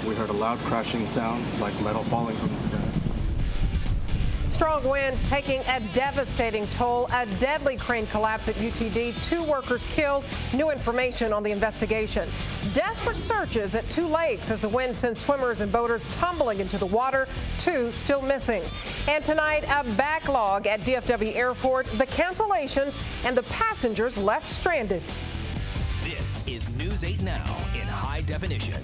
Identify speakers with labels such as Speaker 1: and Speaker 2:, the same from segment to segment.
Speaker 1: We heard a loud crashing sound like metal falling from the sky.
Speaker 2: Strong winds taking a devastating toll. A deadly crane collapse at UTD. 2 workers killed. New information on the investigation. Desperate searches at 2 lakes as the wind sent swimmers and boaters tumbling into the water. 2 still missing. And tonight, a backlog at DFW Airport. The cancellations and the passengers left stranded.
Speaker 3: This is News 8 Now in high definition.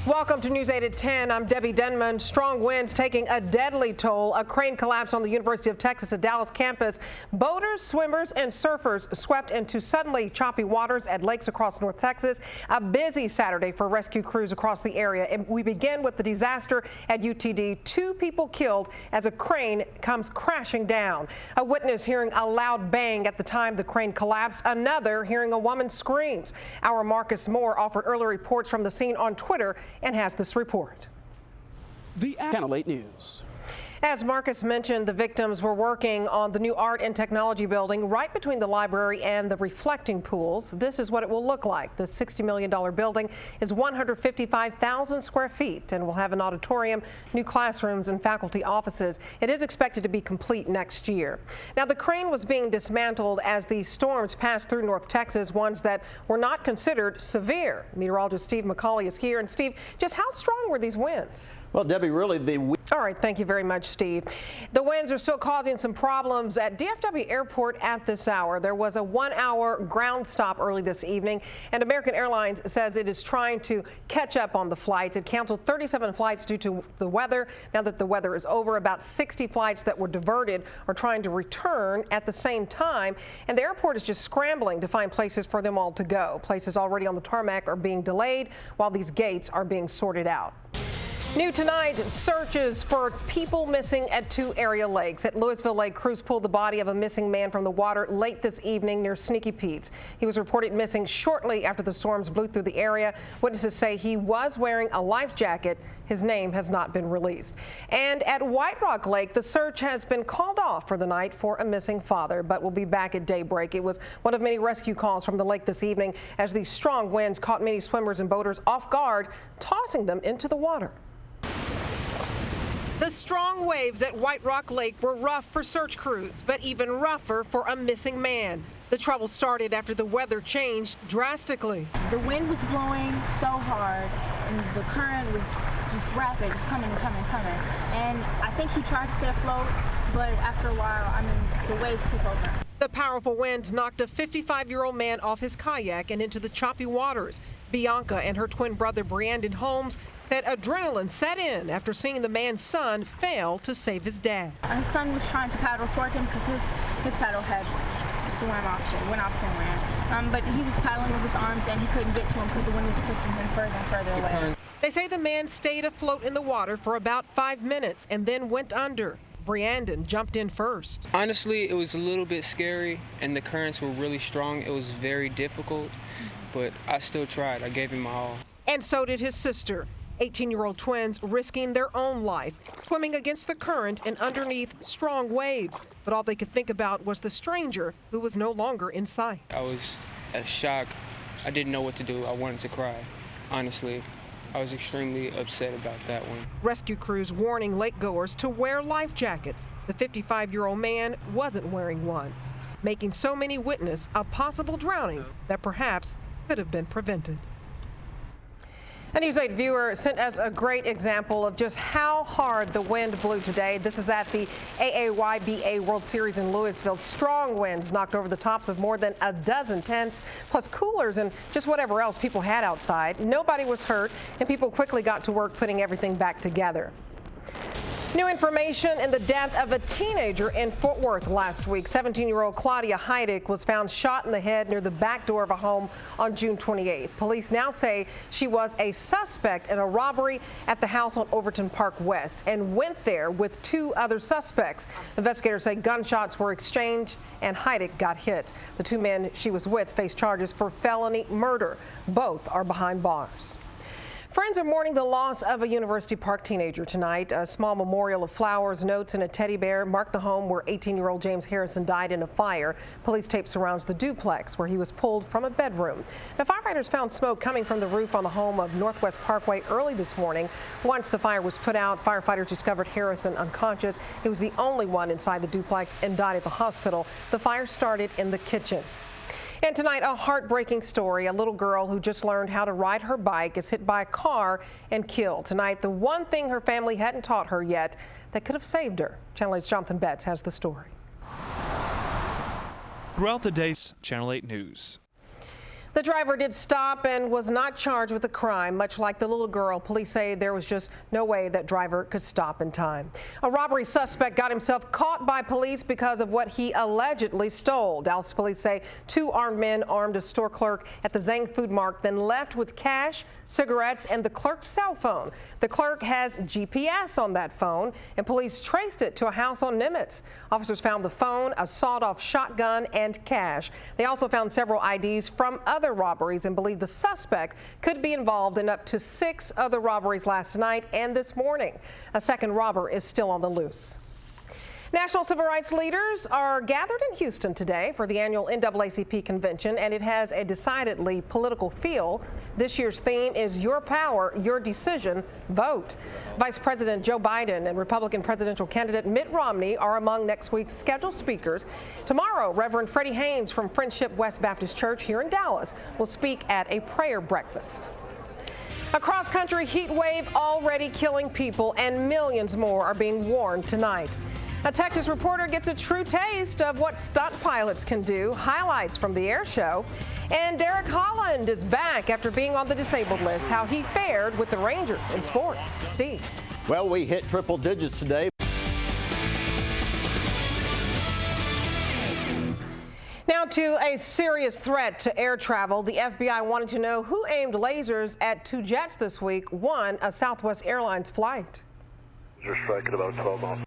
Speaker 2: Welcome to News 8 at 10. I'm Debbie Denmon. Strong winds taking a deadly toll. A crane collapse on the University of Texas at Dallas campus. Boaters, swimmers, and surfers swept into suddenly choppy waters at lakes across North Texas. A busy Saturday for rescue crews across the area. And we begin with the disaster at UTD. 2 people killed as a crane comes crashing down. A witness hearing a loud bang at the time the crane collapsed. Another hearing a woman screams. Our Marcus Moore offered early reports from the scene on Twitter and has this report.
Speaker 4: The Channel 8 News.
Speaker 2: As Marcus mentioned, the victims were working on the new art and technology building right between the library and the reflecting pools. This is what it will look like. The $60 million building is 155,000 square feet and will have an auditorium, new classrooms, and faculty offices. It is expected to be complete next year. Now, the crane was being dismantled as these storms passed through North Texas, ones that were not considered severe. Meteorologist Steve McCauley is here. And Steve, just how strong were these winds?
Speaker 4: Well, Debbie, really,
Speaker 2: All right, thank you very much, Steve. The winds are still causing some problems at DFW Airport at this hour. There was a 1-hour ground stop early this evening, and American Airlines says it is trying to catch up on the flights. It canceled 37 flights due to the weather. Now that the weather is over, about 60 flights that were diverted are trying to return at the same time, and the airport is just scrambling to find places for them all to go. Places already on the tarmac are being delayed while these gates are being sorted out. New tonight, searches for people missing at 2 area lakes. At Louisville Lake, crews pulled the body of a missing man from the water late this evening near Sneaky Pete's. He was reported missing shortly after the storms blew through the area. Witnesses say he was wearing a life jacket. His name has not been released. And at White Rock Lake, the search has been called off for the night for a missing father, but will be back at daybreak. It was one of many rescue calls from the lake this evening as these strong winds caught many swimmers and boaters off guard, tossing them into the water. The strong waves at White Rock Lake were rough for search crews, but even rougher for a missing man. The trouble started after the weather changed drastically.
Speaker 5: The wind was blowing so hard, and the current was just rapid, just coming. And I think he tried to stay afloat, but after a while, the waves took over.
Speaker 2: The powerful winds knocked a 55-year-old man off his kayak and into the choppy waters. Bianca and her twin brother, Brandon Holmes, said adrenaline set in after seeing the man's son fail to save his dad.
Speaker 5: His son was trying to paddle towards him because his paddle had went opposite and ran. But he was paddling with his arms and he couldn't get to him because the wind was pushing him further and further away.
Speaker 2: They say the man stayed afloat in the water for about 5 minutes and then went under. Brandon jumped in first.
Speaker 6: Honestly, it was a little bit scary and the currents were really strong. It was very difficult, but I still tried. I gave him my all.
Speaker 2: And so did his sister. 18-year-old twins risking their own life, swimming against the current and underneath strong waves. But all they could think about was the stranger who was no longer in sight.
Speaker 6: I was shocked. I didn't know what to do. I wanted to cry, honestly. I was extremely upset about that one.
Speaker 2: Rescue crews warning lakegoers to wear life jackets. The 55-year-old man wasn't wearing one, making so many witness a possible drowning that perhaps could have been prevented. A News 8 viewer sent us a great example of just how hard the wind blew today. This is at the AAYBA World Series in Louisville. Strong winds knocked over the tops of more than a dozen tents, plus coolers and just whatever else people had outside. Nobody was hurt, and people quickly got to work putting everything back together. New information in the death of a teenager in Fort Worth last week. 17-year-old Claudia Heidick was found shot in the head near the back door of a home on June 28th. Police now say she was a suspect in a robbery at the house on Overton Park West and went there with 2 other suspects. Investigators say gunshots were exchanged and Heidick got hit. The 2 men she was with face charges for felony murder. Both are behind bars. Friends are mourning the loss of a University Park teenager tonight. A small memorial of flowers, notes, and a teddy bear marked the home where 18-year-old James Harrison died in a fire. Police tape surrounds the duplex where he was pulled from a bedroom. The firefighters found smoke coming from the roof on the home of Northwest Parkway early this morning. Once the fire was put out, firefighters discovered Harrison unconscious. He was the only one inside the duplex and died at the hospital. The fire started in the kitchen. And tonight, a heartbreaking story. A little girl who just learned how to ride her bike is hit by a car and killed. Tonight, the one thing her family hadn't taught her yet that could have saved her. Channel 8's Jonathan Betts has the story.
Speaker 7: Throughout the day, Channel 8 News.
Speaker 2: The driver did stop and was not charged with a crime. Much like the little girl, police say there was just no way that driver could stop in time. A robbery suspect got himself caught by police because of what he allegedly stole. Dallas police say 2 armed men armed a store clerk at the Zhang Food Mart, then left with cash, cigarettes, and the clerk's cell phone. The clerk has GPS on that phone, and police traced it to a house on Nimitz. Officers found the phone, a sawed-off shotgun, and cash. They also found several IDs from other robberies and believe the suspect could be involved in up to 6 other robberies last night and this morning. A second robber is still on the loose. National civil rights leaders are gathered in Houston today for the annual NAACP convention, and it has a decidedly political feel. This year's theme is Your Power, Your Decision, Vote. Vice President Joe Biden and Republican presidential candidate Mitt Romney are among next week's scheduled speakers. Tomorrow, Reverend Freddie Haynes from Friendship West Baptist Church here in Dallas will speak at a prayer breakfast. A cross-country heat wave already killing people, and millions more are being warned tonight. A Texas reporter gets a true taste of what stunt pilots can do, highlights from the air show. And Derek Holland is back after being on the disabled list, how he fared with the Rangers in sports. Steve.
Speaker 4: Well, we hit triple digits today.
Speaker 2: Now to a serious threat to air travel. The FBI wanted to know who aimed lasers at 2 jets this week, one a Southwest Airlines flight.
Speaker 8: You're striking about 12 miles.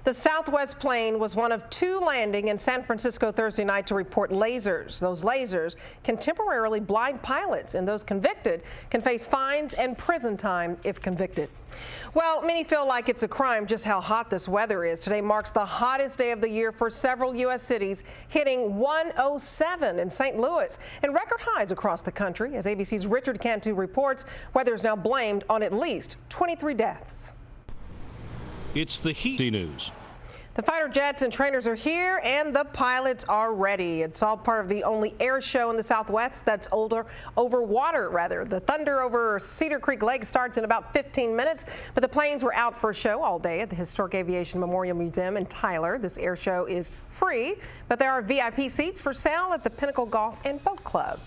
Speaker 2: The Southwest plane was one of 2 landing in San Francisco Thursday night to report lasers. Those lasers can temporarily blind pilots, and those convicted can face fines and prison time if convicted. Well, many feel like it's a crime just how hot this weather is. Today marks the hottest day of the year for several U.S. cities, hitting 107 in St. Louis and record highs across the country. As ABC's Richard Cantu reports, weather is now blamed on at least 23 deaths.
Speaker 9: It's the Heat News.
Speaker 2: The fighter jets and trainers are here, and the pilots are ready. It's all part of the only air show in the Southwest that's over water. The Thunder over Cedar Creek Lake starts in about 15 minutes, but the planes were out for a show all day at the Historic Aviation Memorial Museum in Tyler. This air show is free, but there are VIP seats for sale at the Pinnacle Golf and Boat Club.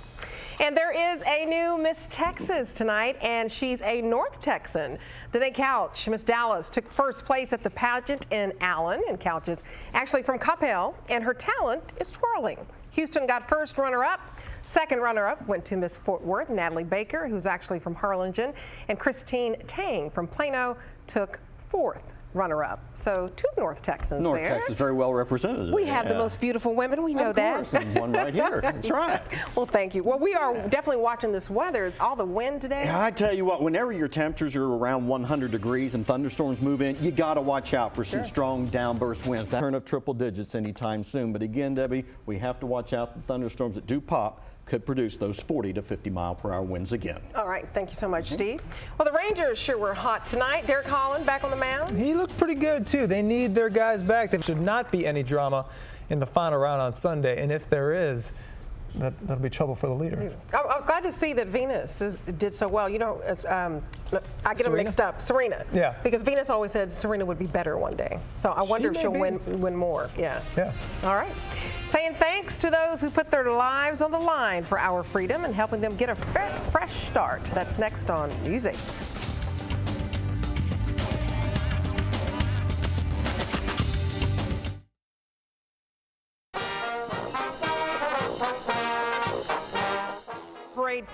Speaker 2: And there is a new Miss Texas tonight, and she's a North Texan. Danae Couch, Miss Dallas, took first place at the pageant in Allen, and Couch is actually from Coppell, and her talent is twirling. Houston got first runner-up. Second runner-up went to Miss Fort Worth, Natalie Baker, who's actually from Harlingen, and Christine Tang from Plano took 4th runner-up. So 2 North Texans
Speaker 4: North
Speaker 2: there.
Speaker 4: Texas very well represented.
Speaker 2: We have the most beautiful women. We know that.
Speaker 4: Of course, and one right here. That's right.
Speaker 2: Well, thank you. Well, we are definitely watching this weather. It's all the wind today.
Speaker 4: Yeah, I tell you what, whenever your temperatures are around 100 degrees and thunderstorms move in, you got to watch out for some strong downburst winds. That turn of triple digits anytime soon. But again, Debbie, we have to watch out. The thunderstorms that do pop could produce those 40 to 50 mile per hour winds again.
Speaker 2: All right. Thank you so much, Steve. Well, the Rangers sure were hot tonight. Derek Holland back on the mound.
Speaker 10: He looked pretty good, too. They need their guys back. There should not be any drama in the final round on Sunday. And if there is, that'll be trouble for the leader.
Speaker 2: I was glad to see that Venus did so well. You know, it's, I get them mixed up. Serena.
Speaker 10: Yeah.
Speaker 2: Because Venus always said Serena would be better one day. So I wonder if she'll win more. Yeah.
Speaker 10: Yeah.
Speaker 2: All right. Saying thanks to those who put their lives on the line for our freedom and helping them get a fresh start. That's next on News 8.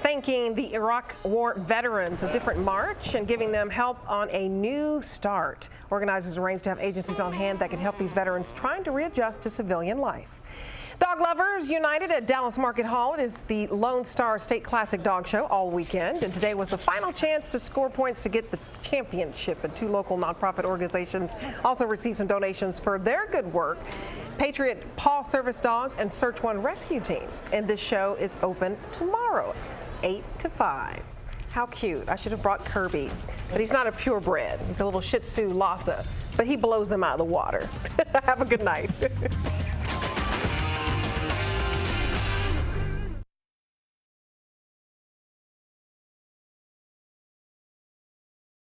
Speaker 2: Thanking the Iraq War veterans, a different march, and giving them help on a new start. Organizers arranged to have agencies on hand that can help these veterans trying to readjust to civilian life. Dog lovers united at Dallas Market Hall. It is the Lone Star State Classic Dog Show all weekend, and today was the final chance to score points to get the championship. And 2 local nonprofit organizations also received some donations for their good work. Patriot Paw Service Dogs and Search One Rescue Team. And this show is open tomorrow, 8 to 5. How cute. I should have brought Kirby, but he's not a purebred. He's a little Shih Tzu Lhasa, but he blows them out of the water. Have a good night.